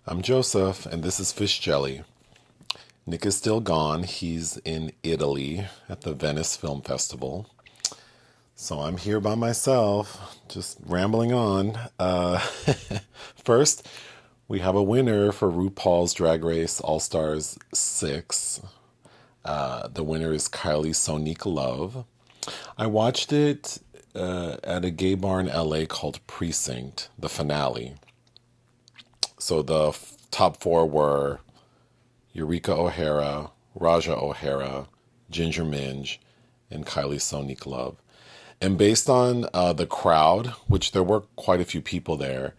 I'm Joseph, and this is Fish Jelly. Nick is still gone. He's in Italy at the Venice Film Festival. So I'm here by myself, just rambling on. First, we have a winner for RuPaul's Drag Race All Stars 6. The winner is Kylie Sonique Love. I watched it at a gay bar in LA called Precinct, the finale. So the top four were Eureka O'Hara, Raja O'Hara, Ginger Minge, and Kylie Sonique Love. And based on the crowd, which there were quite a few people there,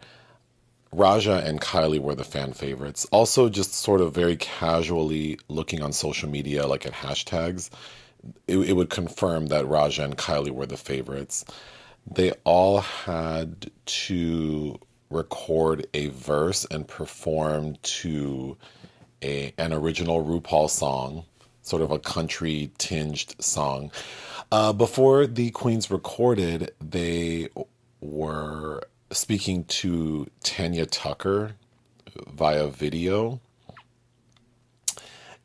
Raja and Kylie were the fan favorites. Also, just sort of very casually looking on social media, like at hashtags, it would confirm that Raja and Kylie were the favorites. They all had to record a verse and perform to an original RuPaul song, sort of a country tinged song. Before the queens recorded, they were speaking to Tanya Tucker via video.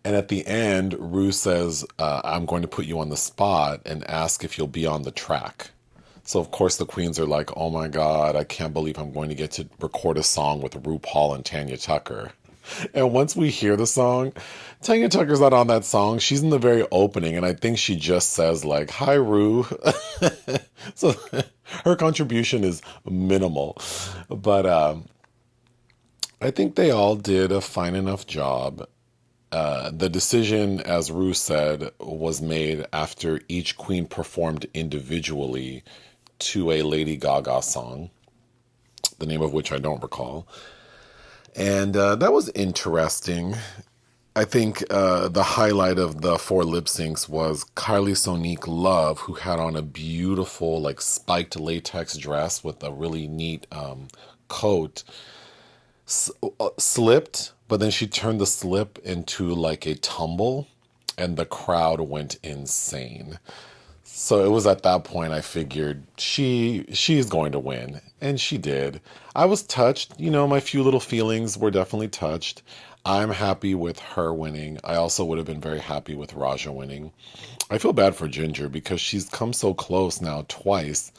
And at the end, Ru says, I'm going to put you on the spot and ask if you'll be on the track. So, of course, the queens are like, oh my God, I can't believe I'm going to get to record a song with RuPaul and Tanya Tucker. And once we hear the song, Tanya Tucker's not on that song. She's in the very opening, and I think she just says, like, hi, Ru. So her contribution is minimal. But I think they all did a fine enough job. The decision, as Ru said, was made after each queen performed individually to a Lady Gaga song, the name of which I don't recall. And that was interesting. I think the highlight of the four lip syncs was Kylie Sonique Love, who had on a beautiful, like, spiked latex dress with a really neat coat, slipped, but then she turned the slip into like a tumble, and the crowd went insane. So it was at that point I figured she's going to win, and she did. I was touched. My few little feelings were definitely touched. I'm happy with her winning. I also would have been very happy with Raja winning. I feel bad for Ginger because she's come so close now twice.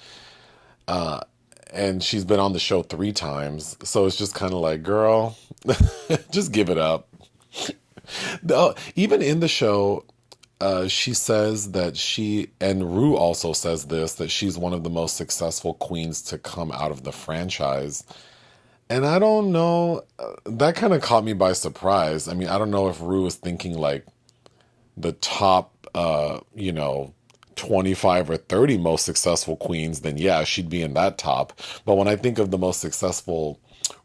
And she's been on the show 3 times. So it's just kind of like, girl, just give it up. Even in the show, she says that and Ru also says this, that she's one of the most successful queens to come out of the franchise. And I don't know, that kind of caught me by surprise. I mean, I don't know if Ru is thinking like the top, 25 or 30 most successful queens, then yeah, she'd be in that top. But when I think of the most successful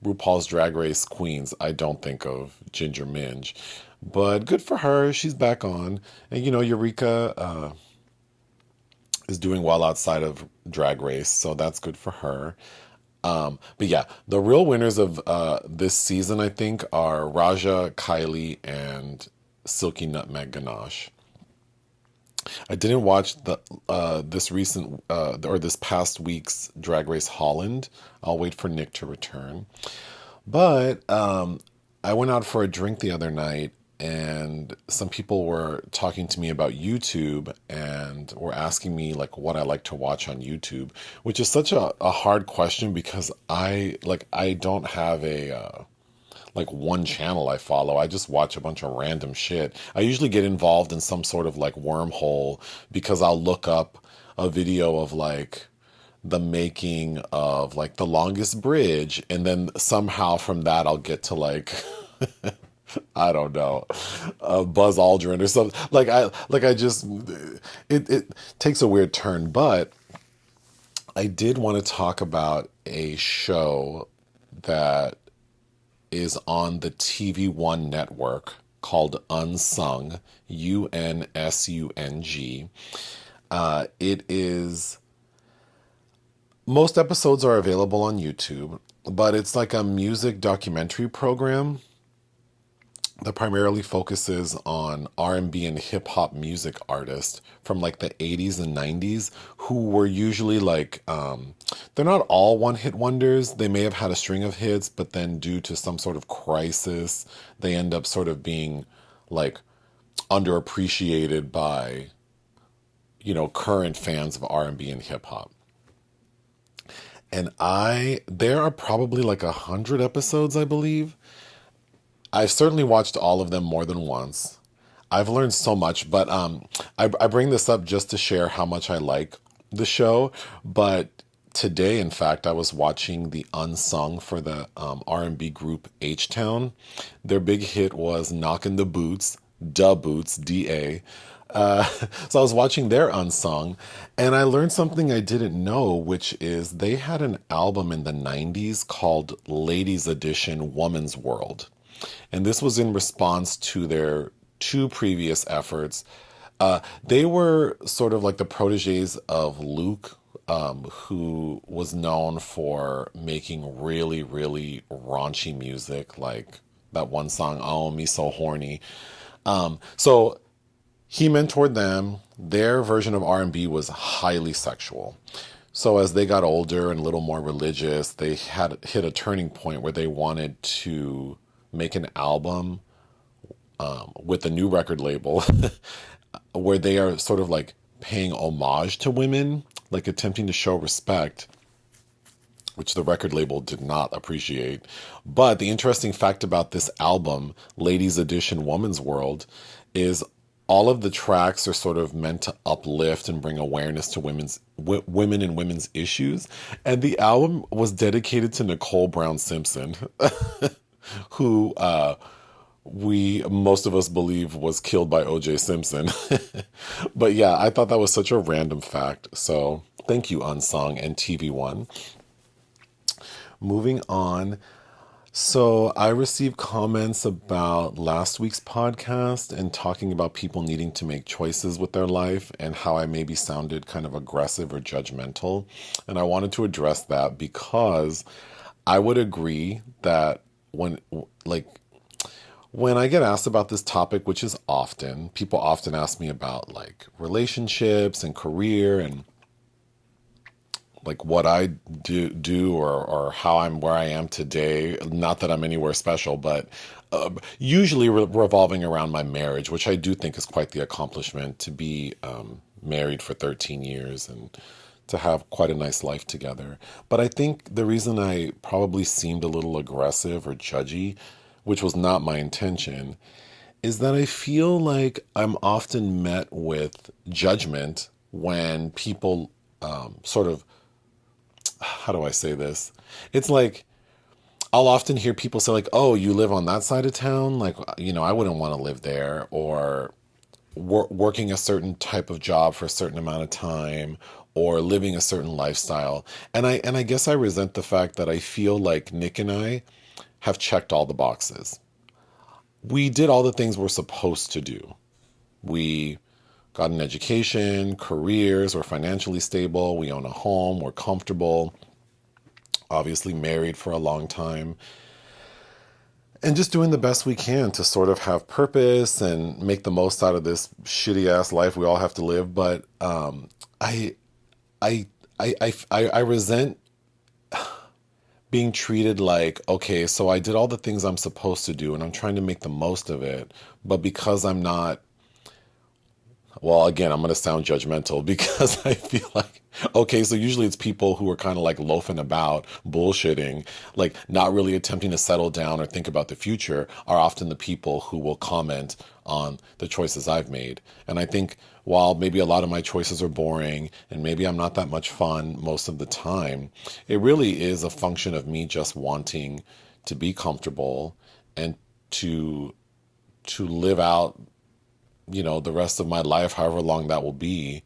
RuPaul's Drag Race queens, I don't think of Ginger Minge. But good for her. She's back on. And, Eureka is doing well outside of Drag Race, so that's good for her. But yeah, the real winners of this season, I think, are Raja, Kylie, and Silky Nutmeg Ganache. I didn't watch this past week's Drag Race Holland. I'll wait for Nick to return. But I went out for a drink the other night, and some people were talking to me about YouTube and were asking me like what I like to watch on YouTube, which is such a hard question because I don't have a like one channel I follow. I just watch a bunch of random shit. I usually get involved in some sort of like wormhole because I'll look up a video of like the making of like the longest bridge, and then somehow from that I'll get to like I don't know, Buzz Aldrin or something. It takes a weird turn, but I did want to talk about a show that is on the TV1 network called Unsung, Unsung. It is, most episodes are available on YouTube, but it's like a music documentary program. that primarily focuses on R&B and hip hop music artists from like the 80s and 90s who were usually like they're not all one hit wonders. They may have had a string of hits, but then due to some sort of crisis, they end up sort of being like underappreciated by, current fans of R&B and B and hip hop. And there are probably like 100 episodes, I believe. I've certainly watched all of them more than once. I've learned so much, but I bring this up just to share how much I like the show. But today, in fact, I was watching the Unsung for the R&B group H-Town. Their big hit was Knockin' the Boots, Da Boots, D-A. So I was watching their Unsung, and I learned something I didn't know, which is they had an album in the 90s called Ladies Edition Woman's World. And this was in response to their two previous efforts. They were sort of like the proteges of Luke, who was known for making really, really raunchy music, like that one song, Oh, Me So Horny. So he mentored them. Their version of R&B was highly sexual. So as they got older and a little more religious, they had hit a turning point where they wanted to make an album with a new record label where they are sort of like paying homage to women, like attempting to show respect, which the record label did not appreciate. But the interesting fact about this album, Ladies Edition Woman's World, is all of the tracks are sort of meant to uplift and bring awareness to women and women's issues. And the album was dedicated to Nicole Brown Simpson, who most of us believe was killed by O.J. Simpson. But yeah, I thought that was such a random fact. So thank you, Unsung and TV One. Moving on. So I received comments about last week's podcast and talking about people needing to make choices with their life and how I maybe sounded kind of aggressive or judgmental. And I wanted to address that because I would agree that when I get asked about this topic, which is often, people often ask me about like relationships and career and like what I do or how I'm where I am today. Not that I'm anywhere special, but usually revolving around my marriage, which I do think is quite the accomplishment to be married for 13 years and to have quite a nice life together. But I think the reason I probably seemed a little aggressive or judgy, which was not my intention, is that I feel like I'm often met with judgment when people sort of, how do I say this? It's like, I'll often hear people say like, oh, you live on that side of town? Like, I wouldn't want to live there. Or working a certain type of job for a certain amount of time, or living a certain lifestyle. And I guess I resent the fact that I feel like Nick and I have checked all the boxes. We did all the things we're supposed to do. We got an education, careers, we're financially stable, we own a home, we're comfortable, obviously married for a long time, and just doing the best we can to sort of have purpose and make the most out of this shitty ass life we all have to live. But I resent being treated like, okay, so I did all the things I'm supposed to do and I'm trying to make the most of it, but because I'm not, well, again, I'm going to sound judgmental because I feel like, okay, so usually it's people who are kind of like loafing about, bullshitting, like not really attempting to settle down or think about the future are often the people who will comment on the choices I've made. And I think while maybe a lot of my choices are boring and maybe I'm not that much fun most of the time, it really is a function of me just wanting to be comfortable and to live out the rest of my life, however long that will be,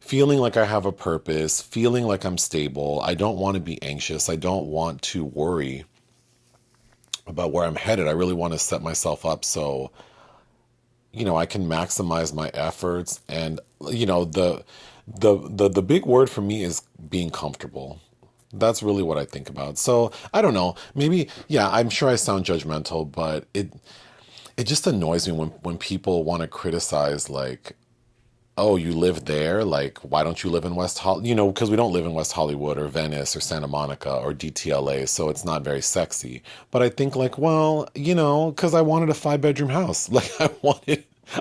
feeling like I have a purpose, feeling like I'm stable. I don't want to be anxious. I don't want to worry about where I'm headed. I really want to set myself up so, I can maximize my efforts. And, the big word for me is being comfortable. That's really what I think about. So I don't know, maybe, yeah, I'm sure I sound judgmental, but it just annoys me when people want to criticize, like, oh, you live there? Like, why don't you live in West Hollywood? You know, because we don't live in West Hollywood or Venice or Santa Monica or DTLA, so it's not very sexy. But I think, like, well, you know, because I wanted a 5 bedroom house. Like,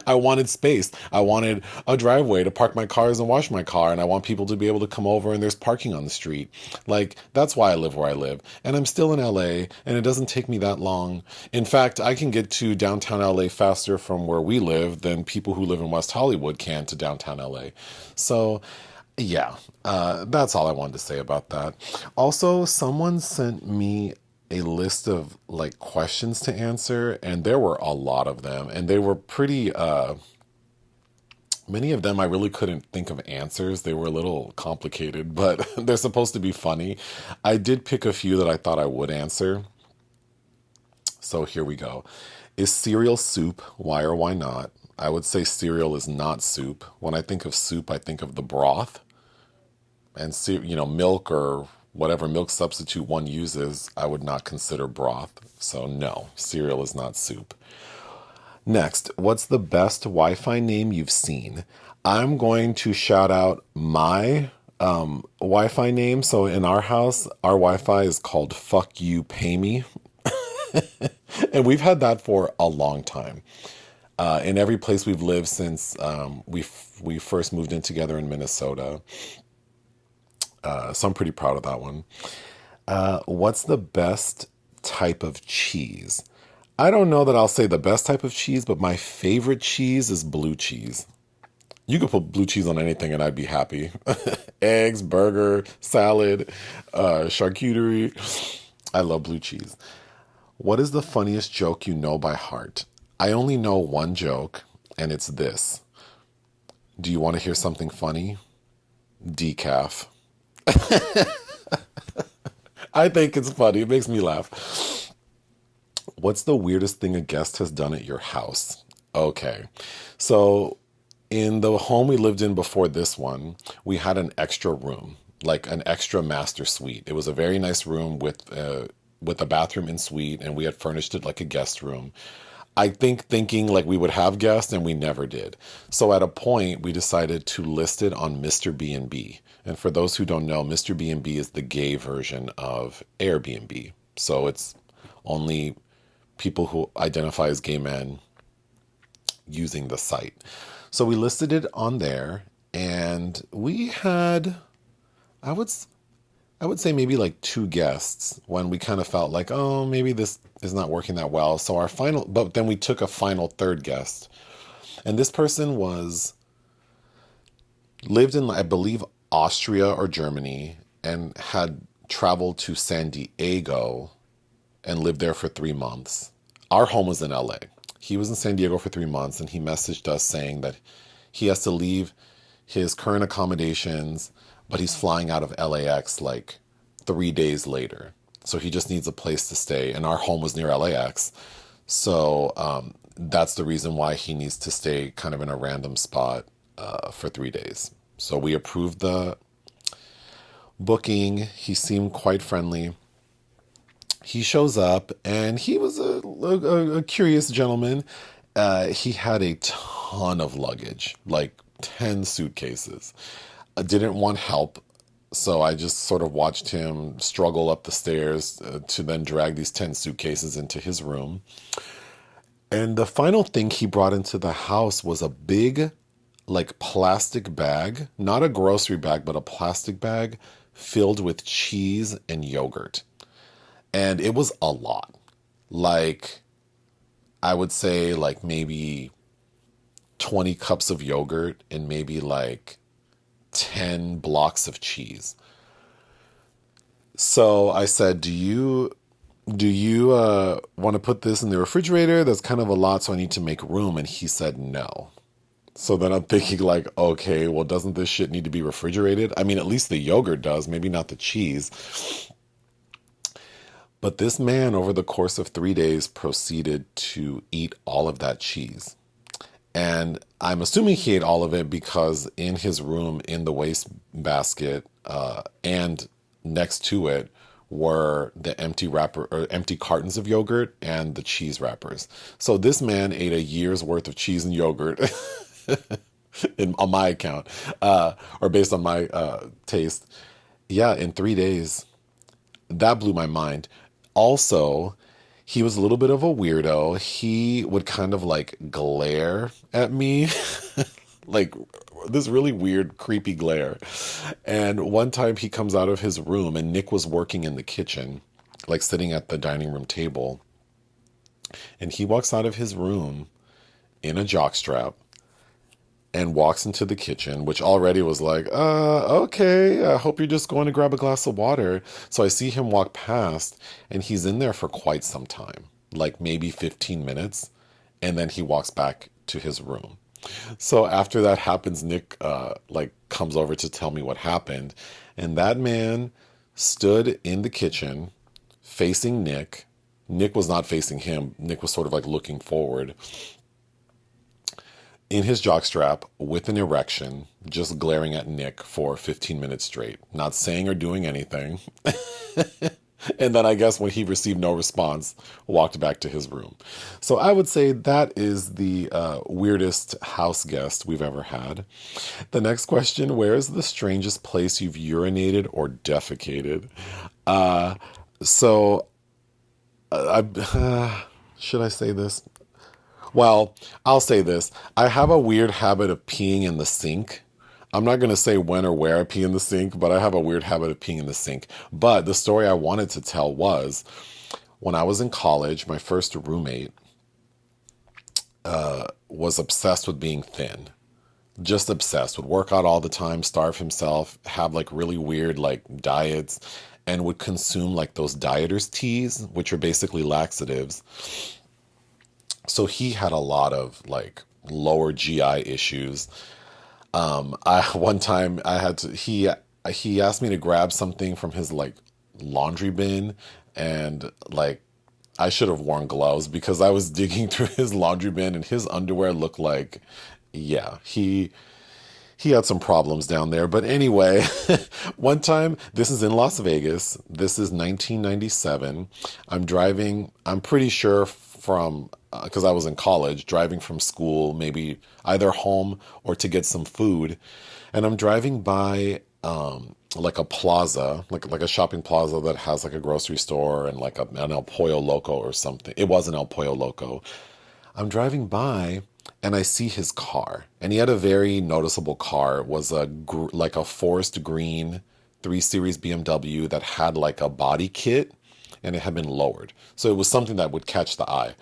I wanted space. I wanted a driveway to park my cars and wash my car, and I want people to be able to come over and there's parking on the street. Like, that's why I live where I live. And I'm still in LA, and it doesn't take me that long. In fact, I can get to downtown LA faster from where we live than people who live in West Hollywood can to downtown LA. So, yeah, that's all I wanted to say about that. Also, someone sent me a list of like questions to answer, and there were a lot of them, and they were pretty many of them I really couldn't think of answers. They were a little complicated, but they're supposed to be funny. I did pick a few that I thought I would answer. So here we go. Is cereal soup? Why or why not? I would say cereal is not soup. When I think of soup, I think of the broth, and you know, milk or whatever milk substitute one uses, I would not consider broth. So no, cereal is not soup. Next, what's the best Wi-Fi name you've seen? I'm going to shout out my Wi-Fi name. So in our house, our Wi-Fi is called Fuck You Pay Me. And we've had that for a long time. In every place we've lived since we first moved in together in Minnesota. So I'm pretty proud of that one. What's the best type of cheese? I don't know that I'll say the best type of cheese, but my favorite cheese is blue cheese. You could put blue cheese on anything and I'd be happy. Eggs, burger, salad, charcuterie. I love blue cheese. What is the funniest joke you know by heart? I only know one joke, and it's this. Do you want to hear something funny? Decaf. I think it's funny. It makes me laugh. What's the weirdest thing a guest has done at your house? Okay. So in the home we lived in before this one, we had an extra room, like an extra master suite. It was a very nice room with a bathroom en suite, and we had furnished it like a guest room. I think thinking like we would have guests, and we never did. So at a point, we decided to list it on Mr. B&B. And for those who don't know, Mr. B&B is the gay version of Airbnb. So it's only people who identify as gay men using the site. So we listed it on there, and we had, I would say maybe like 2 guests when we kind of felt like, oh, maybe this is not working that well. So but then we took a final 3rd guest. And this person lived in, I believe, Austria or Germany, and had traveled to San Diego and lived there for 3 months. Our home was in LA. He was in San Diego for 3 months, and he messaged us saying that he has to leave his current accommodations, but he's flying out of LAX like 3 days later. So he just needs a place to stay. And our home was near LAX. So that's the reason why he needs to stay kind of in a random spot for 3 days. So we approved the booking. He seemed quite friendly. He shows up, and he was a curious gentleman. He had a ton of luggage, like 10 suitcases. I didn't want help, so I just sort of watched him struggle up the stairs to then drag these 10 suitcases into his room. And the final thing he brought into the house was a big, like, plastic bag, not a grocery bag, but a plastic bag filled with cheese and yogurt. And it was a lot. Like, I would say like maybe 20 cups of yogurt and maybe like 10 blocks of cheese. So I said, do you want to put this in the refrigerator? That's kind of a lot, so I need to make room. And he said no. So then I'm thinking like, okay, well, doesn't this shit need to be refrigerated? I mean, at least the yogurt does, maybe not the cheese. But this man, over the course of 3 days, proceeded to eat all of that cheese. And I'm assuming he ate all of it because in his room, in the wastebasket, and next to it, were the empty wrapper or empty cartons of yogurt and the cheese wrappers. So this man ate a year's worth of cheese and yogurt on my account, or based on my taste. Yeah, in 3 days. That blew my mind. Also, he was a little bit of a weirdo. He would kind of like glare at me, like this really weird, creepy glare. And one time he comes out of his room and Nick was working in the kitchen, like sitting at the dining room table. And he walks out of his room in a jockstrap and walks into the kitchen, which already was like, okay, I hope you're just going to grab a glass of water. So I see him walk past, and he's in there for quite some time, like maybe 15 minutes, and then he walks back to his room. So after that happens, Nick like comes over to tell me what happened, and that man stood in the kitchen facing Nick. Nick was not facing him. Nick was sort of like looking forward, in his jockstrap with an erection, just glaring at Nick for 15 minutes straight, not saying or doing anything. And then I guess when he received no response, walked back to his room. So I would say that is the weirdest house guest we've ever had. The next question, where is the strangest place you've urinated or defecated? So should I say this? Well, I'll say this. I have a weird habit of peeing in the sink. I'm not going to say when or where I pee in the sink, but I have a weird habit of peeing in the sink. But the story I wanted to tell was when I was in college, my first roommate was obsessed with being thin. Just obsessed. Would work out all the time, starve himself, have like really weird like diets, and would consume like those dieters teas, which are basically laxatives. So he had a lot of like lower GI issues. One time I had to, he asked me to grab something from his like laundry bin, and like I should have worn gloves because I was digging through his laundry bin and his underwear looked like, yeah, he had some problems down there. But anyway, one time, this is in Las Vegas. This is 1997. I'm driving, I'm pretty sure from, because I was in college, driving from school, maybe either home or to get some food. And I'm driving by like a plaza, like a shopping plaza that has like a grocery store and like an El Pollo Loco or something. It was an El Pollo Loco. I'm driving by and I see his car, and he had a very noticeable car. It was like a forest green 3 Series BMW that had like a body kit, and it had been lowered. So it was something that would catch the eye.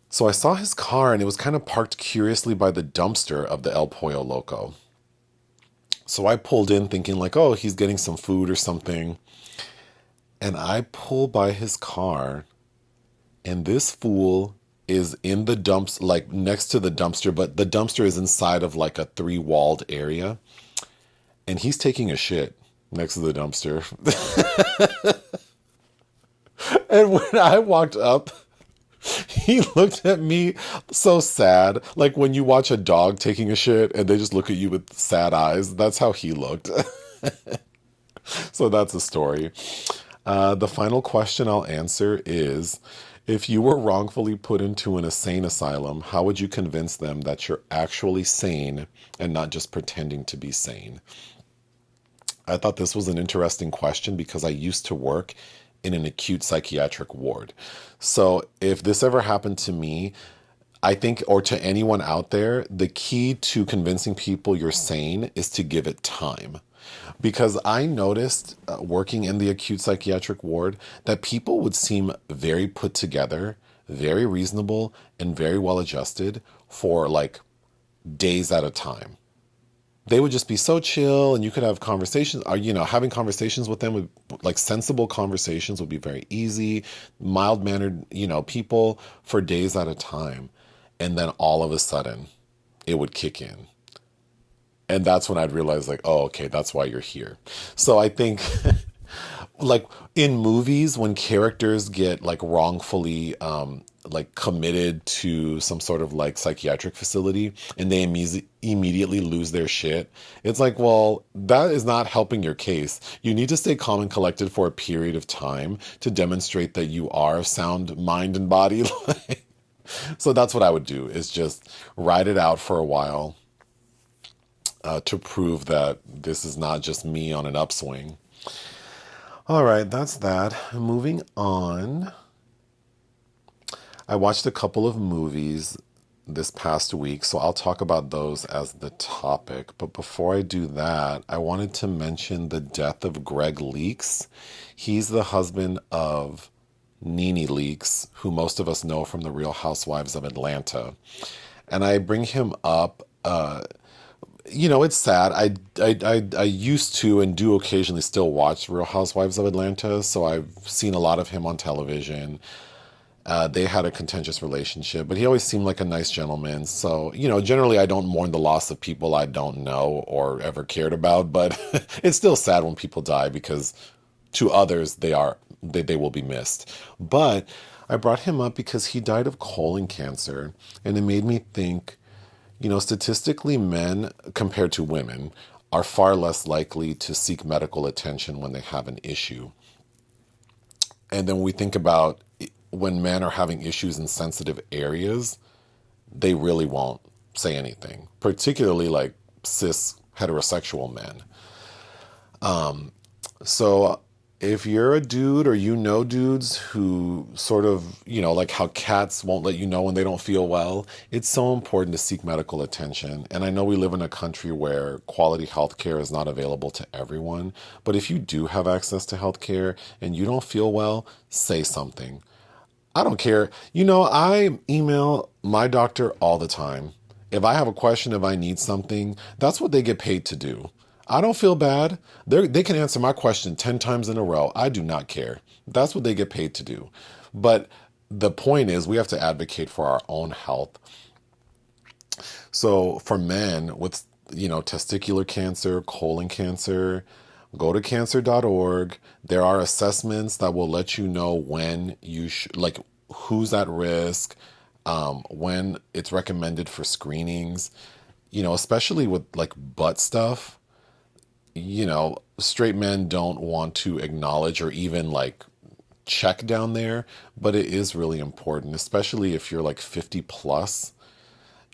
So I saw his car, and it was kind of parked curiously by the dumpster of the El Pollo Loco. So I pulled in thinking like, oh, he's getting some food or something. And I pull by his car, and this fool is in the dumps, like next to the dumpster, but the dumpster is inside of like a 3-walled area. And he's taking a shit next to the dumpster. And when I walked up, he looked at me so sad. Like when you watch a dog taking a shit and they just look at you with sad eyes. That's how he looked. So that's the story. The final question I'll answer is, if you were wrongfully put into an insane asylum, how would you convince them that you're actually sane and not just pretending to be sane? I thought this was an interesting question because I used to work in an acute psychiatric ward. So if this ever happened to me, I think, or to anyone out there, the key to convincing people you're sane is to give it time. Because I noticed working in the acute psychiatric ward that people would seem very put together, very reasonable, and very well adjusted for like days at a time. They would just be so chill, and you could have conversations, or, you know, having conversations with them, like sensible conversations would be very easy, mild-mannered, you know, people for days at a time. And then all of a sudden, it would kick in. And that's when I'd realize like, oh, okay, that's why you're here. So I think like in movies, when characters get like wrongfully like committed to some sort of like psychiatric facility and they immediately lose their shit. It's like, well, that is not helping your case. You need to stay calm and collected for a period of time to demonstrate that you are of sound mind and body. So that's what I would do, is just ride it out for a while, to prove that this is not just me on an upswing. All right, that's that. Moving on. I watched a couple of movies this past week, so I'll talk about those as the topic. But before I do that, I wanted to mention the death of Greg Leakes. He's the husband of Nene Leakes, who most of us know from The Real Housewives of Atlanta. And I bring him up. It's sad. I used to and do occasionally still watch Real Housewives of Atlanta, so I've seen a lot of him on television. They had a contentious relationship, but he always seemed like a nice gentleman. So, generally I don't mourn the loss of people I don't know or ever cared about, but it's still sad when people die because to others they will be missed. But I brought him up because he died of colon cancer, and it made me think, statistically men compared to women are far less likely to seek medical attention when they have an issue. And then we think about when men are having issues in sensitive areas, they really won't say anything, particularly like cis heterosexual men. So if you're a dude or dudes who sort of, like how cats won't let you know when they don't feel well, it's so important to seek medical attention. And I know we live in a country where quality healthcare is not available to everyone, but if you do have access to healthcare and you don't feel well, say something. I don't care. I email my doctor all the time. If I have a question, if I need something, that's what they get paid to do. I don't feel bad. They can answer my question 10 times in a row. I do not care. That's what they get paid to do. But the point is we have to advocate for our own health. So for men with, testicular cancer, colon cancer, go to cancer.org. There are assessments that will let you know when you should, like who's at risk, when it's recommended for screenings, especially with like butt stuff. Straight men don't want to acknowledge or even like check down there, but it is really important, especially if you're like 50 plus.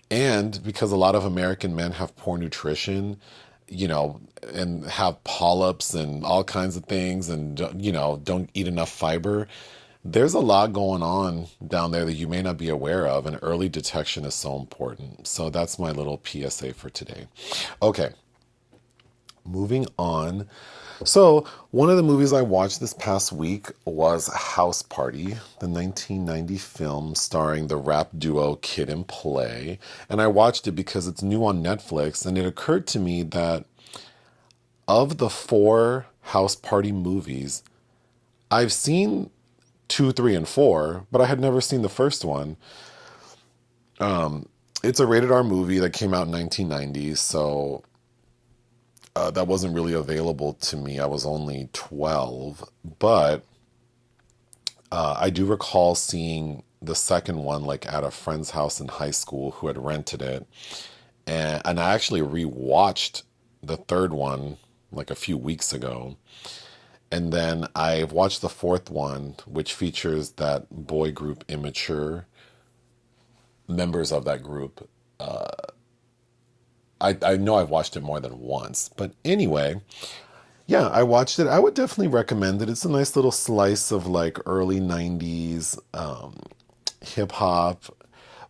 And because a lot of American men have poor nutrition, and have polyps and all kinds of things and, don't eat enough fiber, there's a lot going on down there that you may not be aware of, and early detection is so important. So that's my little PSA for today. Okay. Moving on. So one of the movies I watched this past week was House Party, the 1990 film starring the rap duo Kid and Play. And I watched it because it's new on Netflix, and it occurred to me that of the 4 House Party movies, I've seen 2, 3, and 4, but I had never seen the first one. It's a rated R movie that came out in 1990, so that wasn't really available to me. I was only 12, but I do recall seeing the second one like at a friend's house in high school who had rented it, and I actually rewatched the third one like a few weeks ago, and then I watched the fourth one, which features that boy group Immature, members of that group. I know I've watched it more than once, but anyway, yeah, I watched it. I would definitely recommend it. It's a nice little slice of like early 90s hip hop.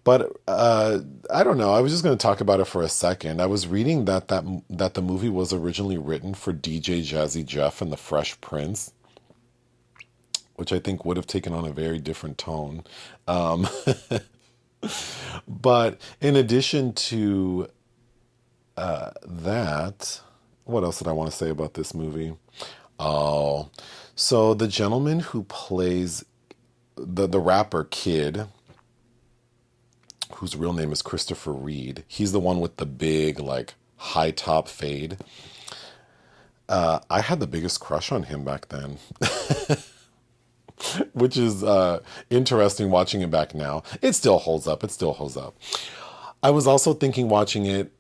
But I don't know. I was just going to talk about it for a second. I was reading that the movie was originally written for DJ Jazzy Jeff and the Fresh Prince, which I think would have taken on a very different tone. But in addition to that, what else did I want to say about this movie? Oh, so the gentleman who plays the rapper Kid, whose real name is Christopher Reed, he's the one with the big like high top fade. I had the biggest crush on him back then. which is interesting watching it back now. It still holds up. It still holds up. I was also thinking watching it,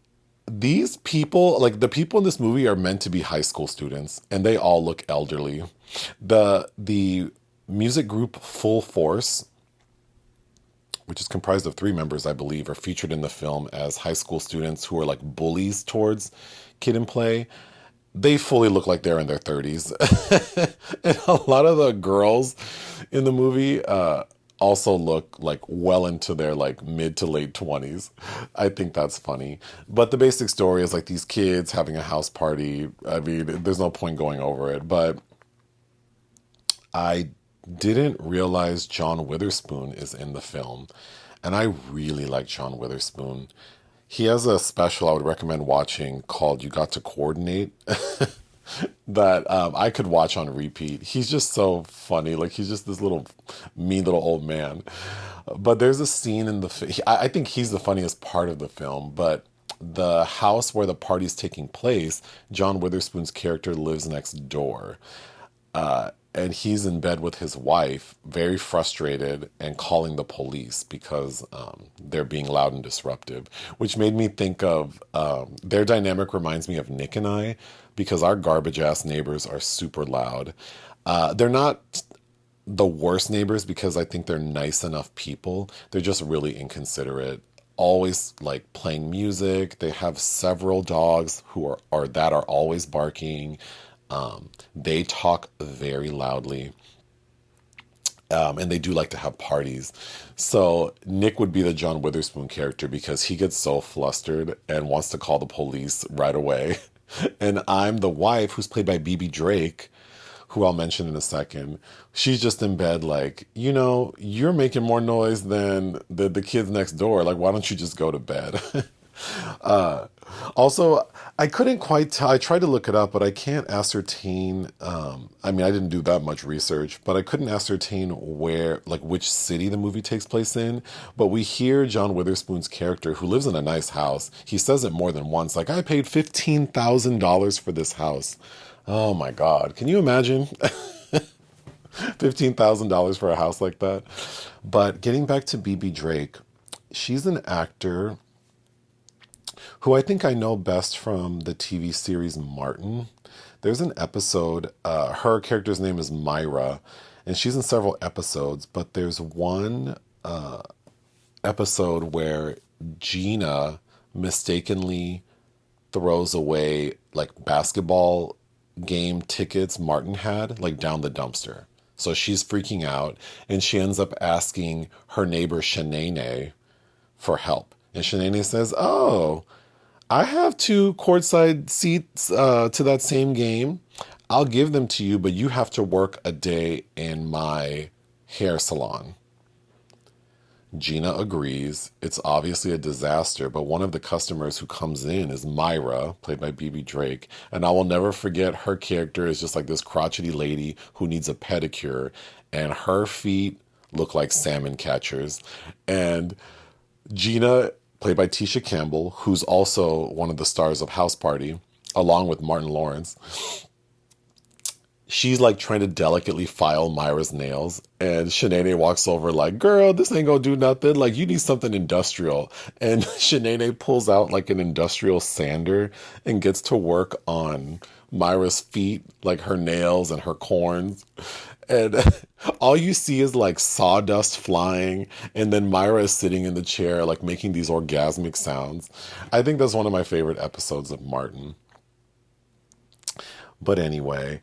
these people, like the people in this movie are meant to be high school students and they all look elderly. The music group Full Force, which is comprised of three members, I believe, are featured in the film as high school students who are like bullies towards Kid and Play. They fully look like they're in their 30s. And a lot of the girls in the movie also look like well into their like mid to late 20s. I think that's funny. But the basic story is like these kids having a house party. I mean, there's no point going over it, but I didn't realize John Witherspoon is in the film. And I really like John Witherspoon. He has a special I would recommend watching called You Got to Coordinate that I could watch on repeat. He's just so funny. Like he's just this little mean little old man. But there's a scene in I think he's the funniest part of the film, but the house where the party's taking place, John Witherspoon's character lives next door. And he's in bed with his wife, very frustrated and calling the police because they're being loud and disruptive, which made me think of their dynamic reminds me of Nick and I because our garbage ass neighbors are super loud. They're not the worst neighbors because I think they're nice enough people. They're just really inconsiderate. Always like playing music. They have several dogs who are always barking. They talk very loudly. And they do like to have parties. So Nick would be the John Witherspoon character because he gets so flustered and wants to call the police right away. And I'm the wife who's played by BB Drake, who I'll mention in a second. She's just in bed like, you're making more noise than the kids next door. Like, why don't you just go to bed? Also, I couldn't quite tell. I tried to look it up, but I can't ascertain. I didn't do that much research, but I couldn't ascertain which city the movie takes place in. But we hear John Witherspoon's character, who lives in a nice house. He says it more than once, like, I paid $15,000 for this house. Oh my God. Can you imagine? $15,000 for a house like that. But getting back to BB Drake, she's an actor who I think I know best from the TV series Martin. There's an episode, her character's name is Myra, and she's in several episodes, but there's one episode where Gina mistakenly throws away like basketball game tickets Martin had like down the dumpster. So she's freaking out and she ends up asking her neighbor Shanae for help. And Shanae says, oh, I have 2 courtside seats to that same game. I'll give them to you, but you have to work a day in my hair salon. Gina agrees. It's obviously a disaster, but one of the customers who comes in is Myra, played by BB Drake. And I will never forget her character is just like this crotchety lady who needs a pedicure, and her feet look like salmon catchers. And Gina, played by Tisha Campbell, who's also one of the stars of House Party, along with Martin Lawrence, she's like trying to delicately file Myra's nails, and Shanae walks over like, girl, this ain't gonna do nothing. Like, you need something industrial. And Shanae pulls out like an industrial sander and gets to work on Myra's feet, like her nails and her corns. And all you see is like sawdust flying, and then Myra is sitting in the chair, like making these orgasmic sounds. I think that's one of my favorite episodes of Martin. But anyway,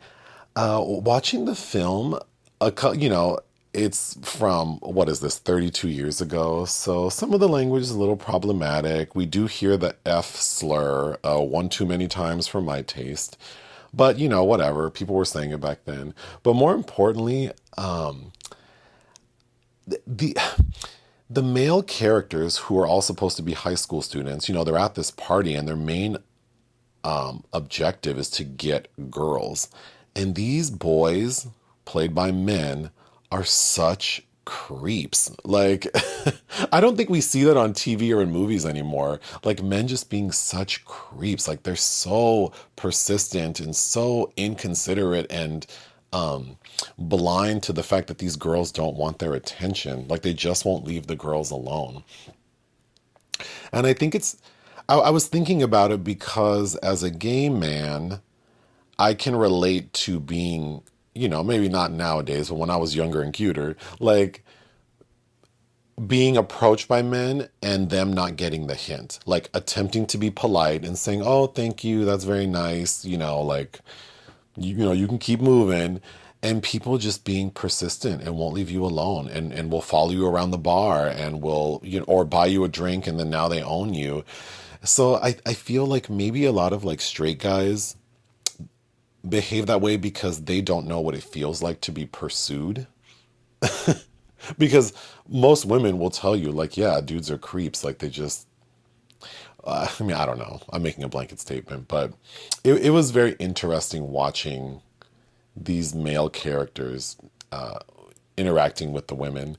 watching the film, it's from, 32 years ago. So some of the language is a little problematic. We do hear the F slur one too many times for my taste. But, whatever. People were saying it back then. But more importantly, the male characters who are all supposed to be high school students, they're at this party and their main objective is to get girls. And these boys, played by men, are such creeps. Like, I don't think we see that on TV or in movies anymore. Like, men just being such creeps. Like, they're so persistent and so inconsiderate and blind to the fact that these girls don't want their attention. Like they just won't leave the girls alone. And I think I was thinking about it because as a gay man, I can relate to being, maybe not nowadays, but when I was younger and cuter, like being approached by men and them not getting the hint, like attempting to be polite and saying, "Oh, thank you, that's very nice," like you can keep moving, and people just being persistent and won't leave you alone and will follow you around the bar and will or buy you a drink, and then now they own you. So I feel like maybe a lot of like straight guys behave that way because they don't know what it feels like to be pursued. Because most women will tell you, like, yeah, dudes are creeps. Like, they just, I mean, I don't know. I'm making a blanket statement, but it was very interesting watching these male characters interacting with the women.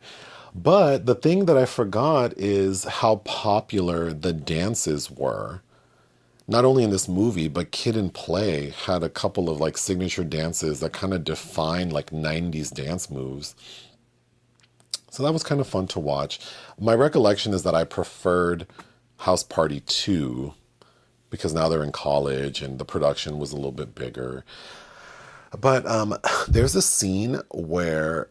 But the thing that I forgot is how popular the dances were. Not only in this movie, but Kid and Play had a couple of like signature dances that kind of defined like 90s dance moves. So that was kind of fun to watch. My recollection is that I preferred House Party 2 because now they're in college and the production was a little bit bigger. But there's a scene where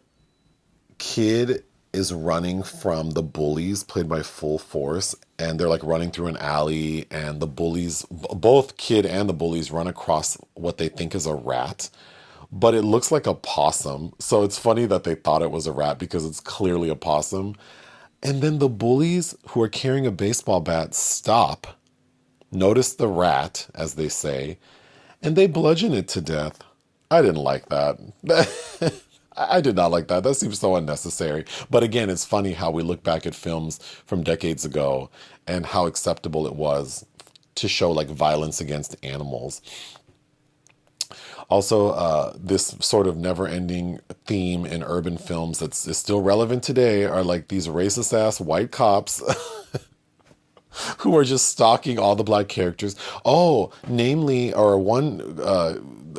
Kid is running from the bullies played by Full Force, and they're like running through an alley, and the bullies, both Kid and the bullies, run across what they think is a rat, but it looks like a possum. So it's funny that they thought it was a rat because it's clearly a possum. And then the bullies who are carrying a baseball bat stop, notice the rat, as they say, and they bludgeon it to death. I didn't like that. I did not like that. That seems so unnecessary. But again, it's funny how we look back at films from decades ago and how acceptable it was to show like violence against animals. Also, this sort of never-ending theme in urban films that's is still relevant today are like these racist-ass white cops who are just stalking all the black characters. Oh, namely, or one,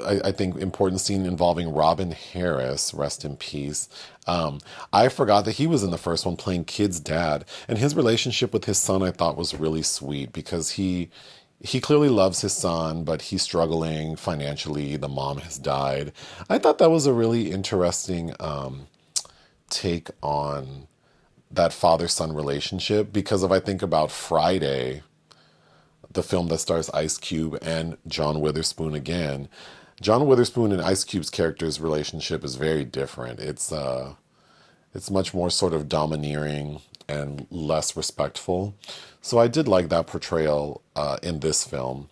I think, important scene involving Robin Harris, rest in peace. I forgot that he was in the first one playing Kid's dad. And his relationship with his son I thought was really sweet because he clearly loves his son, but he's struggling financially. The mom has died. I thought that was a really interesting take on that father-son relationship, because if I think about Friday, the film that stars Ice Cube and John Witherspoon again, John Witherspoon and Ice Cube's character's relationship is very different. It's much more sort of domineering and less respectful. So I did like that portrayal in this film.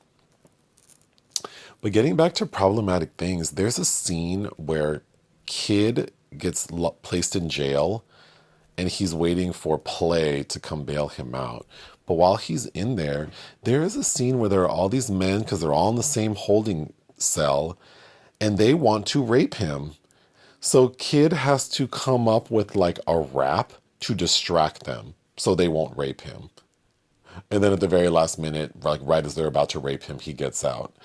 But getting back to problematic things, there's a scene where Kid gets placed in jail and he's waiting for Play to come bail him out. But while he's in there, there is a scene where there are all these men, because they're all in the same holding cell, and they want to rape him. So Kid has to come up with like a rap to distract them so they won't rape him. And then at the very last minute, like right as they're about to rape him, he gets out.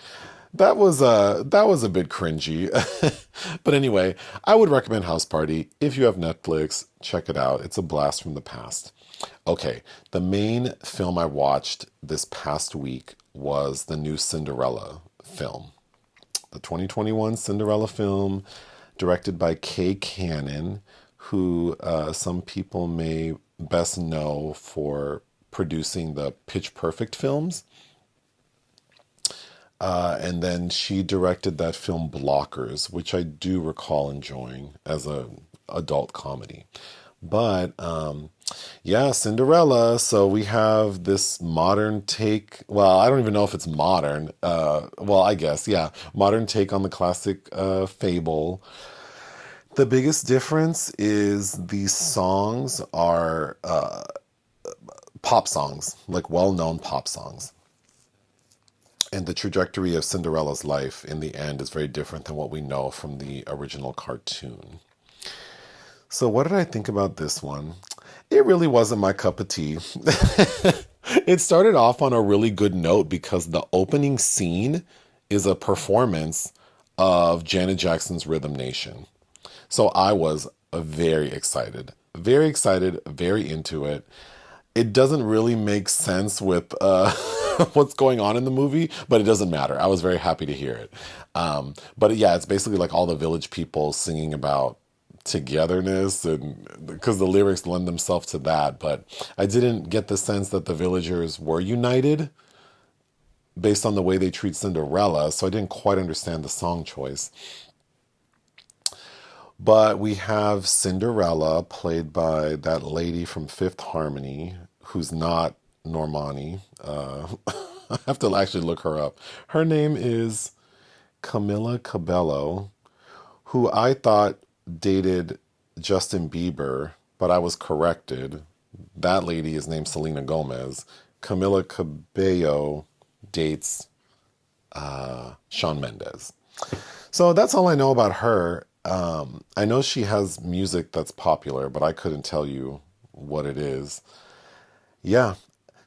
That was a bit cringy. But anyway, I would recommend House Party. If you have Netflix, check it out. It's a blast from the past. Okay, the main film I watched this past week was the new Cinderella film. The 2021 Cinderella film, directed by Kay Cannon, who some people may best know for producing the Pitch Perfect films. And then she directed that film Blockers, which I do recall enjoying as a adult comedy. But yeah, Cinderella. So we have this modern take. Well, I don't even know if it's modern. Well, I guess, yeah, modern take on the classic fable. The biggest difference is these songs are pop songs, like well-known pop songs. And the trajectory of Cinderella's life in the end is very different than what we know from the original cartoon. So what did I think about this one? It really wasn't my cup of tea. It started off on a really good note because the opening scene is a performance of Janet Jackson's Rhythm Nation. So I was very excited, very into it. It doesn't really make sense with what's going on in the movie, but it doesn't matter. I was very happy to hear it. But yeah, it's basically like all the village people singing about togetherness, and because the lyrics lend themselves to that. But I didn't get the sense that the villagers were united based on the way they treat Cinderella, so I didn't quite understand the song choice. But we have Cinderella, played by that lady from Fifth Harmony, who's not Normani. I have to actually look her up. Her name is Camila Cabello, who I thought dated Justin Bieber, but I was corrected. That lady is named Selena Gomez. Camila Cabello dates Shawn Mendes. So that's all I know about her. I know she has music that's popular, but I couldn't tell you what it is. Yeah.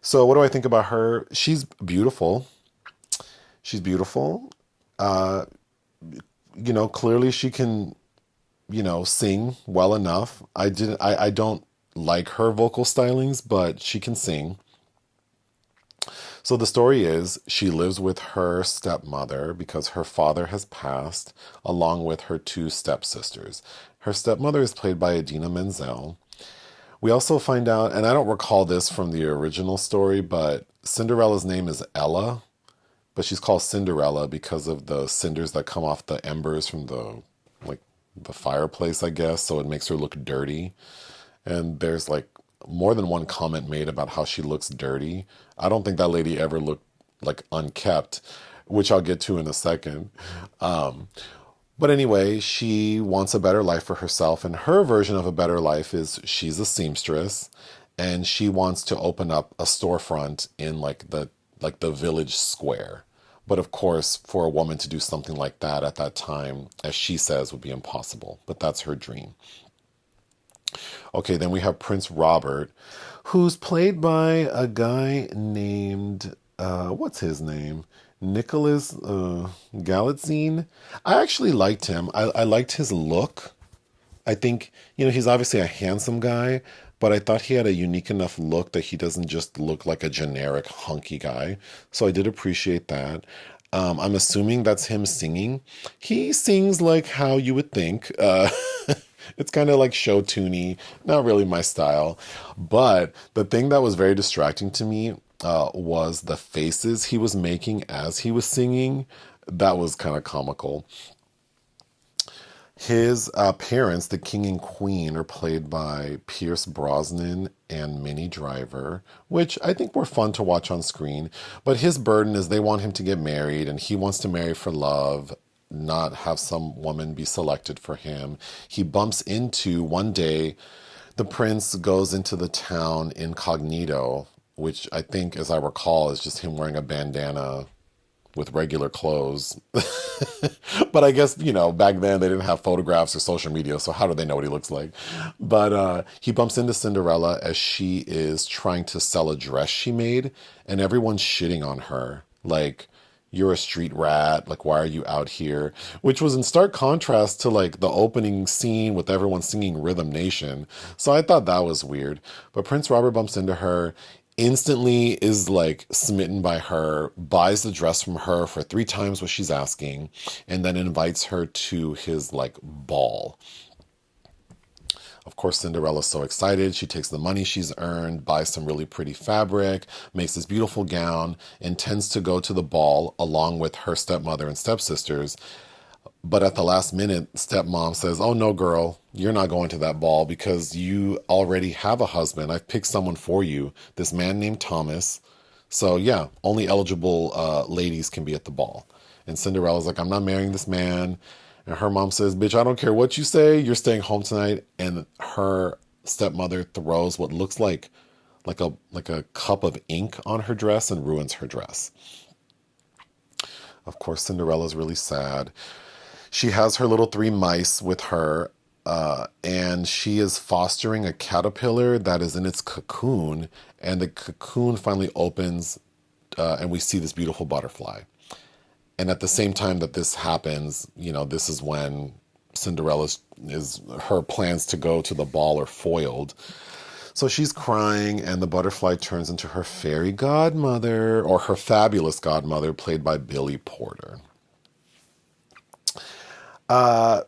So what do I think about her? She's beautiful. She's beautiful. Uh, Clearly she can, sing well enough. I don't like her vocal stylings, but she can sing. So the story is she lives with her stepmother because her father has passed, along with her two stepsisters. Her stepmother is played by Idina Menzel. We also find out, and I don't recall this from the original story, but Cinderella's name is Ella, but she's called Cinderella because of the cinders that come off the embers from the fireplace, I guess, so it makes her look dirty. And there's more than one comment made about how she looks dirty. I don't think that lady ever looked unkept, which I'll get to in a second. But anyway, she wants a better life for herself, and her version of a better life is she's a seamstress, and she wants to open up a storefront in the village square. But of course, for a woman to do something like that at that time, as she says, would be impossible. But that's her dream. Okay, then we have Prince Robert, who's played by a guy named, what's his name? Nicholas Galitzine. I actually liked him. I liked his look. I think, he's obviously a handsome guy, but I thought he had a unique enough look that he doesn't just look like a generic hunky guy. So I did appreciate that. I'm assuming that's him singing. He sings like how you would think. It's kind of like show tuney, not really my style. But the thing that was very distracting to me was the faces he was making as he was singing. That was kind of comical. His parents, the king and queen, are played by Pierce Brosnan and Minnie Driver, which I think were fun to watch on screen. But his burden is they want him to get married, and he wants to marry for love, not have some woman be selected for him. He bumps into, one day, the prince goes into the town incognito, which I think, as I recall, is just him wearing a bandana with regular clothes. But I guess, back then they didn't have photographs or social media, so how do they know what he looks like? But he bumps into Cinderella as she is trying to sell a dress she made, and everyone's shitting on her. Like, you're a street rat, why are you out here? Which was in stark contrast to the opening scene with everyone singing Rhythm Nation. So I thought that was weird. But Prince Robert bumps into her, instantly is smitten by her, buys the dress from her for 3 times what she's asking, and then invites her to his ball. Of course, Cinderella's so excited. She takes the money she's earned, buys some really pretty fabric, makes this beautiful gown, intends to go to the ball along with her stepmother and stepsisters. But at the last minute, stepmom says, "Oh no, girl, you're not going to that ball because you already have a husband. I've picked someone for you, this man named Thomas. So yeah, only eligible ladies can be at the ball." And Cinderella's like, "I'm not marrying this man." And her mom says, "Bitch, I don't care what you say. You're staying home tonight." And her stepmother throws what looks like a cup of ink on her dress and ruins her dress. Of course, Cinderella's really sad. She has her little 3 mice with her, and she is fostering a caterpillar that is in its cocoon, and the cocoon finally opens, and we see this beautiful butterfly. And at the same time that this happens, this is when Cinderella's is her plans to go to the ball are foiled. So she's crying, and the butterfly turns into her fairy godmother, or her fabulous godmother, played by Billy Porter. I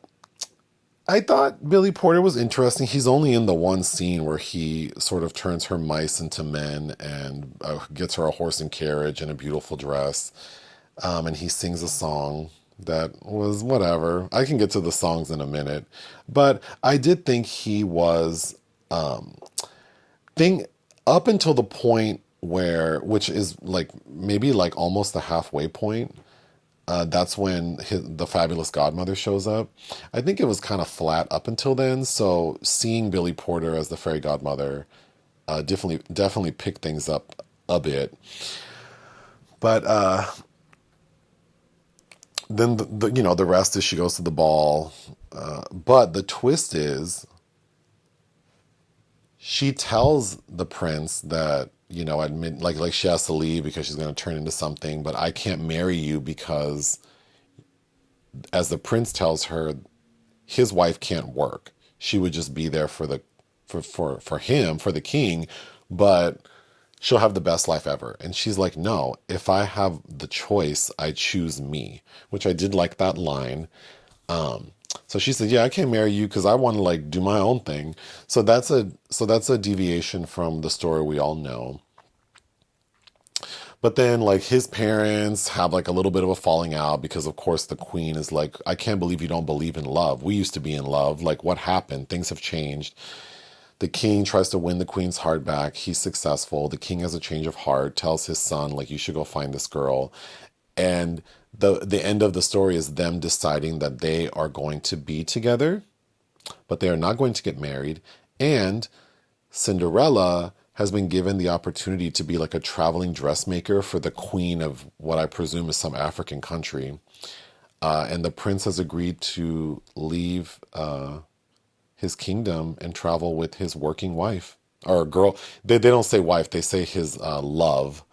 thought Billy Porter was interesting. He's only in the one scene where he sort of turns her mice into men and gets her a horse and carriage and a beautiful dress. And he sings a song that was whatever. I can get to the songs in a minute. But I did think he was, up until the point where, which is like maybe like almost the halfway point, that's when the fabulous godmother shows up. I think it was kind of flat up until then. So seeing Billy Porter as the fairy godmother definitely picked things up a bit. But then the rest is she goes to the ball. But the twist is she tells the prince that, admit like she has to leave because she's going to turn into something, but I can't marry you because, as the prince tells her, his wife can't work. She would just be there for him, for the king, but she'll have the best life ever. And she's like, no, if I have the choice, I choose me, which I did like that line. So she said, yeah, I can't marry you because I want to like do my own thing. So that's a deviation from the story we all know. But then like his parents have like a little bit of a falling out because of course the queen is like, I can't believe you don't believe in love. We used to be in love. Like what happened? Things have changed. The king tries to win the queen's heart back. He's successful. The king has a change of heart, tells his son, like, you should go find this girl. And the end of the story is them deciding that they are going to be together, but they are not going to get married. And Cinderella has been given the opportunity to be like a traveling dressmaker for the queen of what I presume is some African country. And the prince has agreed to leave his kingdom and travel with his working wife or girl. They don't say wife, they say his love.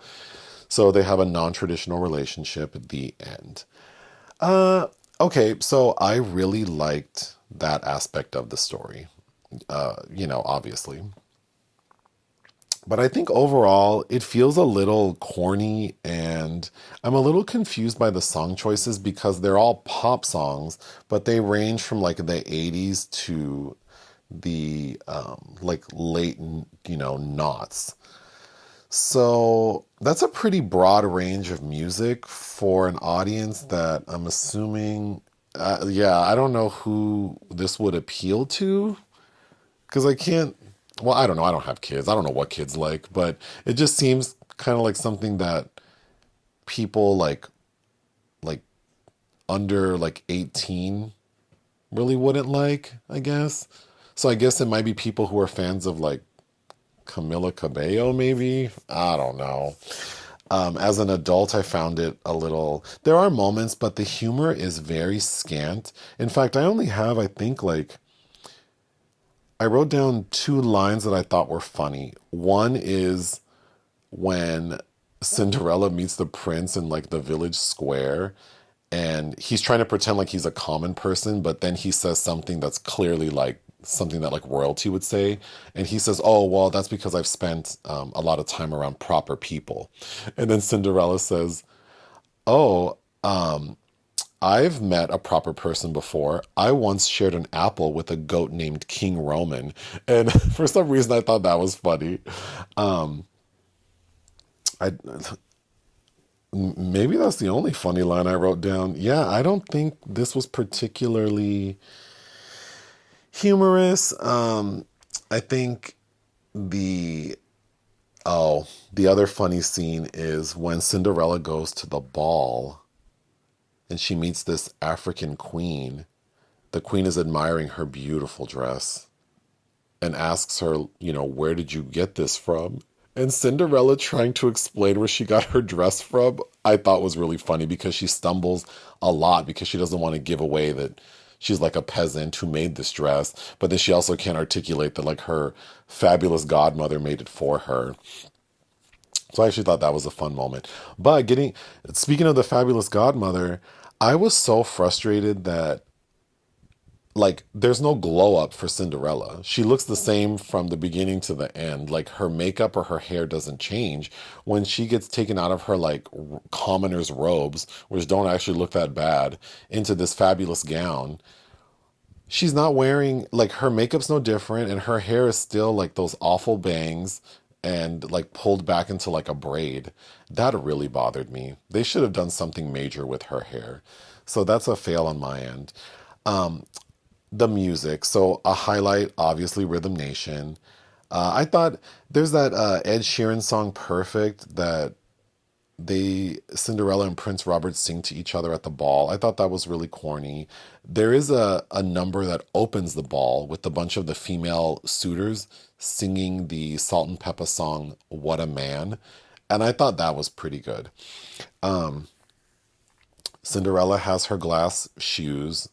So they have a non-traditional relationship at the end. Okay, so I really liked that aspect of the story, obviously. But I think overall it feels a little corny, and I'm a little confused by the song choices because they're all pop songs, but they range from like the 80s to the like late, noughts. So that's a pretty broad range of music for an audience that I'm assuming, I don't know who this would appeal to because I don't know. I don't have kids. I don't know what kids like, but it just seems kind of like something that people like under like 18 really wouldn't like, I guess. So I guess it might be people who are fans of like Camila Cabello, maybe. I don't know. As an adult, I found it a little... There are moments, but the humor is very scant. In fact, I only have, I think, like... I wrote down 2 lines that I thought were funny. One is when Cinderella meets the prince in like the village square, and he's trying to pretend like he's a common person, but then he says something that's clearly like something that like royalty would say. And he says, oh, well, that's because I've spent a lot of time around proper people. And then Cinderella says, oh, I've met a proper person before. I once shared an apple with a goat named King Roman. And for some reason, I thought that was funny. Maybe that's the only funny line I wrote down. Yeah, I don't think this was particularly humorous. I think the other funny scene is when Cinderella goes to the ball and she meets this African queen. The queen is admiring her beautiful dress and asks her, where did you get this from? And Cinderella trying to explain where she got her dress from, I thought was really funny because she stumbles a lot because she doesn't want to give away that she's like a peasant who made this dress. But then she also can't articulate that like her fabulous godmother made it for her. So I actually thought that was a fun moment. But speaking of the fabulous godmother, I was so frustrated that like there's no glow up for Cinderella. She looks the same from the beginning to the end. Like her makeup or her hair doesn't change. When she gets taken out of her like commoner's robes, which don't actually look that bad, into this fabulous gown, she's not wearing like her makeup's no different and her hair is still like those awful bangs and like pulled back into like a braid. That really bothered me. They should have done something major with her hair. So that's a fail on my end. The music. So a highlight, obviously, Rhythm Nation. I thought there's that Ed Sheeran song "Perfect" that Cinderella and Prince Robert sing to each other at the ball. I thought that was really corny. There is a number that opens the ball with a bunch of the female suitors singing the Salt and Pepper song "What a Man," and I thought that was pretty good. Cinderella has her glass shoes.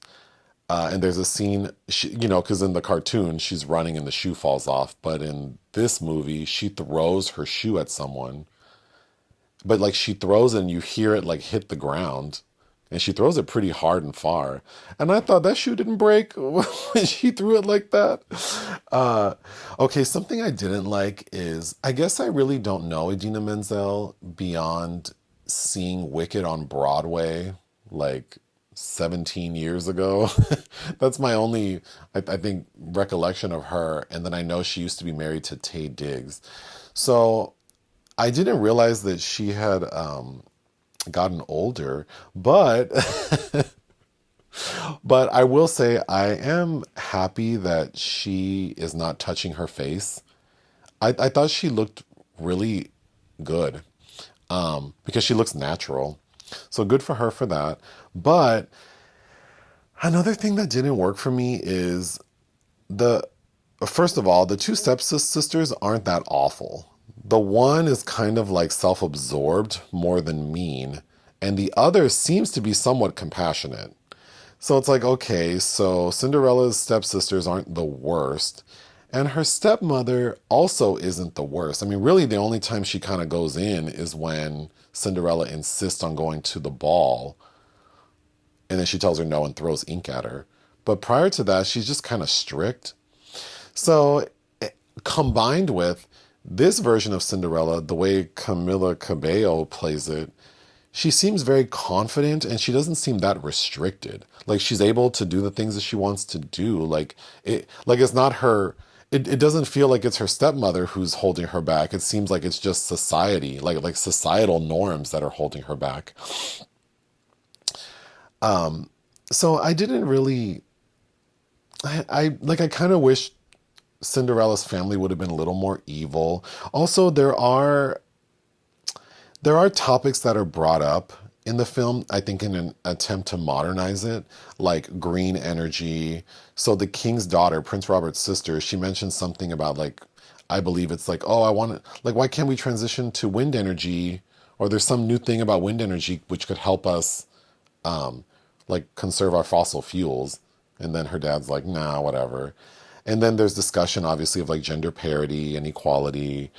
And there's a scene, because in the cartoon, she's running and the shoe falls off. But in this movie, she throws her shoe at someone. But like she throws it and you hear it like hit the ground. And she throws it pretty hard and far. And I thought that shoe didn't break when she threw it like that. Okay, something I didn't like is, I guess I really don't know Idina Menzel beyond seeing Wicked on Broadway. Like 17 years ago. That's my only, I think, recollection of her. And then I know she used to be married to Taye Diggs. So I didn't realize that she had gotten older, but but I will say I am happy that she is not touching her face. I thought she looked really good because she looks natural. So good for her for that. But another thing that didn't work for me is the first of all, the two stepsisters aren't that awful. The one is kind of like self-absorbed more than mean, and the other seems to be somewhat compassionate. So it's like, okay, so Cinderella's stepsisters aren't the worst, and her stepmother also isn't the worst. I mean, really, the only time she kind of goes in is when Cinderella insists on going to the ball, and then she tells her no and throws ink at her. But prior to that, she's just kind of strict. So, combined with this version of Cinderella, the way Camila Cabello plays it, she seems very confident and she doesn't seem that restricted. Like she's able to do the things that she wants to do. Like it's not her. It doesn't feel like it's her stepmother who's holding her back. It seems like it's just society, like societal norms that are holding her back. So I didn't really. I kind of wish Cinderella's family would have been a little more evil. Also, there are topics that are brought up in the film, I think in an attempt to modernize it, like green energy. So the king's daughter, Prince Robert's sister, she mentioned something about like, I believe it's like, oh, I want to, like, why can't we transition to wind energy? Or there's some new thing about wind energy which could help us, like, conserve our fossil fuels. And then her dad's like, nah, whatever. And then there's discussion, obviously, of like gender parity and equality.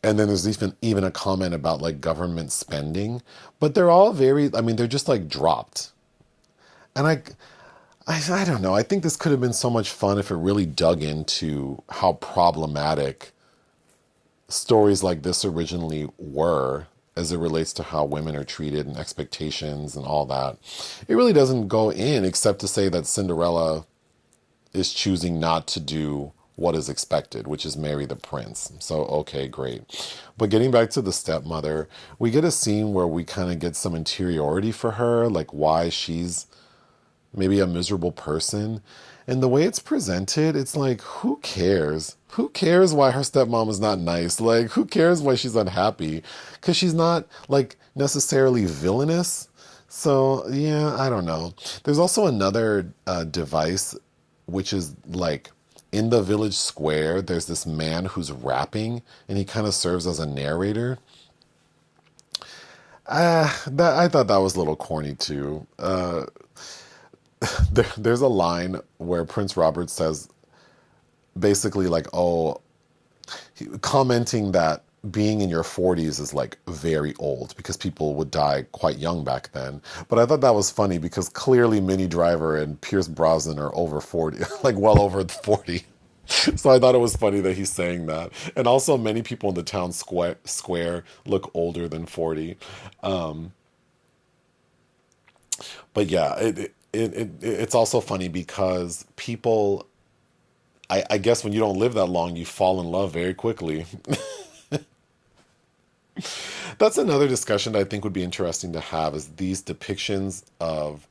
And then there's even a comment about like government spending, but they're all very, I mean, they're just like dropped. And I don't know. I think this could have been so much fun if it really dug into how problematic stories like this originally were as it relates to how women are treated and expectations and all that. It really doesn't go in except to say that Cinderella is choosing not to do what is expected, which is marry the prince. So, okay, great. But getting back to the stepmother, we get a scene where we kind of get some interiority for her, like why she's maybe a miserable person. And the way it's presented, it's like, who cares? Who cares why her stepmom is not nice? Like, who cares why she's unhappy? Because she's not, like, necessarily villainous. So, yeah, I don't know. There's also another device, which is, like, in the village square, there's this man who's rapping, and he kind of serves as a narrator. I thought that was a little corny, too. There's a line where Prince Robert says basically like, oh, commenting that being in your 40s is like very old because people would die quite young back then. But I thought that was funny because clearly Minnie Driver and Pierce Brosnan are over 40, like well over 40. So I thought it was funny that he's saying that. And also many people in the town square look older than 40. Um, but yeah, it's also funny because people, I guess when you don't live that long, you fall in love very quickly. That's another discussion that I think would be interesting to have is these depictions of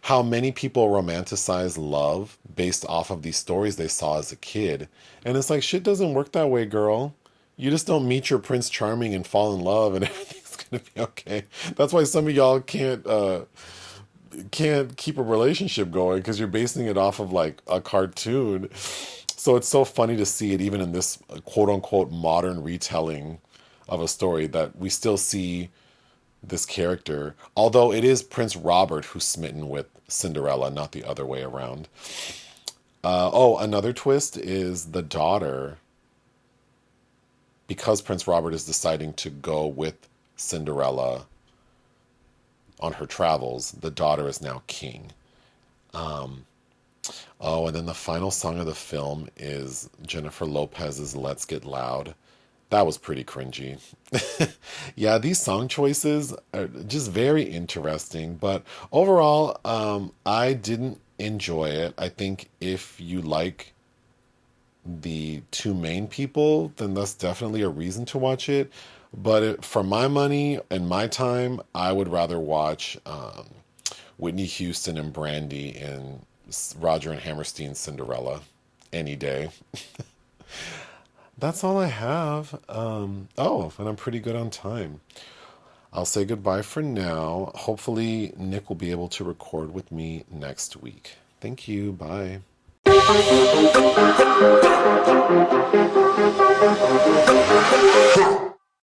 how many people romanticize love based off of these stories they saw as a kid. And it's like, shit doesn't work that way, girl. You just don't meet your Prince Charming and fall in love and everything's gonna be okay. That's why some of y'all can't keep a relationship going because you're basing it off of like a cartoon. So it's so funny to see it even in this quote unquote modern retelling of a story that we still see this character, although it is Prince Robert who's smitten with Cinderella, not the other way around. Oh, another twist is the daughter, because Prince Robert is deciding to go with Cinderella on her travels, the daughter is now king. Um, oh, and then the final song of the film is Jennifer Lopez's Let's Get Loud. That was pretty cringy. Yeah, these song choices are just very interesting, but overall, I didn't enjoy it. I think if you like the two main people, then that's definitely a reason to watch it. But for my money and my time, I would rather watch Whitney Houston and Brandy in Roger and Hammerstein's Cinderella any day. That's all I have. Oh, and I'm pretty good on time. I'll say goodbye for now. Hopefully, Nick will be able to record with me next week. Thank you. Bye.